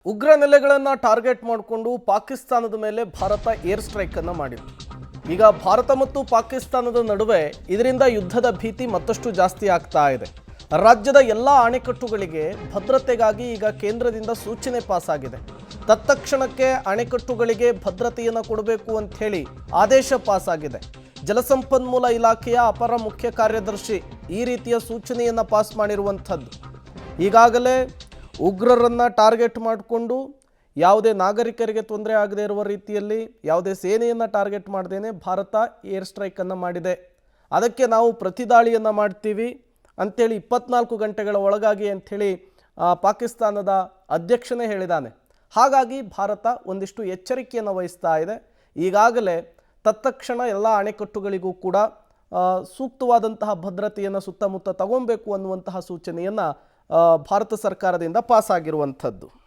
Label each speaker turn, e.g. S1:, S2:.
S1: ಉಗ್ರ ನೆಲೆಗಳನ್ನು ಟಾರ್ಗೆಟ್ ಮಾಡಿಕೊಂಡು ಪಾಕಿಸ್ತಾನದ ಮೇಲೆ ಭಾರತ ಏರ್ ಸ್ಟ್ರೈಕ್ ಅನ್ನು ಮಾಡಿದೆ. ಈಗ ಭಾರತ ಮತ್ತು ಪಾಕಿಸ್ತಾನದ ನಡುವೆ ಇದರಿಂದ ಯುದ್ಧದ ಭೀತಿ ಮತ್ತಷ್ಟು ಜಾಸ್ತಿ ಆಗ್ತಾ ಇದೆ. ರಾಜ್ಯದ ಎಲ್ಲ ಅಣೆಕಟ್ಟುಗಳಿಗೆ ಭದ್ರತೆಗಾಗಿ ಈಗ ಕೇಂದ್ರದಿಂದ ಸೂಚನೆ ಪಾಸ್ ಆಗಿದೆ. ತತ್ಕ್ಷಣಕ್ಕೆ ಅಣೆಕಟ್ಟುಗಳಿಗೆ ಭದ್ರತೆಯನ್ನು ಕೊಡಬೇಕು ಅಂತ ಹೇಳಿ ಆದೇಶ ಪಾಸ್ ಆಗಿದೆ. ಜಲಸಂಪನ್ಮೂಲ ಇಲಾಖೆಯ ಅಪರ ಮುಖ್ಯ ಕಾರ್ಯದರ್ಶಿ ಈ ರೀತಿಯ ಸೂಚನೆಯನ್ನು ಪಾಸ್ ಮಾಡಿರುವಂಥದ್ದು. ಈಗಾಗಲೇ ಉಗ್ರರನ್ನು ಟಾರ್ಗೆಟ್ ಮಾಡಿಕೊಂಡು ಯಾವುದೇ ನಾಗರಿಕರಿಗೆ ತೊಂದರೆ ಆಗದೇ ಇರುವ ರೀತಿಯಲ್ಲಿ ಯಾವುದೇ ಸೇನೆಯನ್ನು ಟಾರ್ಗೆಟ್ ಮಾಡದೇನೆ ಭಾರತ ಏರ್ ಸ್ಟ್ರೈಕನ್ನು ಮಾಡಿದೆ. ಅದಕ್ಕೆ ನಾವು ಪ್ರತಿದಾಳಿಯನ್ನು ಮಾಡ್ತೀವಿ ಅಂಥೇಳಿ 24 ಗಂಟೆಗಳ ಒಳಗಾಗಿ ಅಂಥೇಳಿ ಪಾಕಿಸ್ತಾನದ ಅಧ್ಯಕ್ಷನೇ ಹೇಳಿದ್ದಾನೆ. ಹಾಗಾಗಿ ಭಾರತ ಒಂದಿಷ್ಟು ಎಚ್ಚರಿಕೆಯನ್ನು ವಹಿಸ್ತಾ ಇದೆ. ಈಗಾಗಲೇ ತತ್ಕ್ಷಣ ಎಲ್ಲ ಅಣೆಕಟ್ಟುಗಳಿಗೂ ಕೂಡ ಸೂಕ್ತವಾದಂತಹ ಭದ್ರತೆಯನ್ನು ಸುತ್ತಮುತ್ತ ತಗೊಬೇಕು ಅನ್ನುವಂತಹ ಸೂಚನೆಯನ್ನು ಭಾರತ ಸರ್ಕಾರದಿಂದ ಪಾಸ್ ಆಗಿರುವಂಥದ್ದು.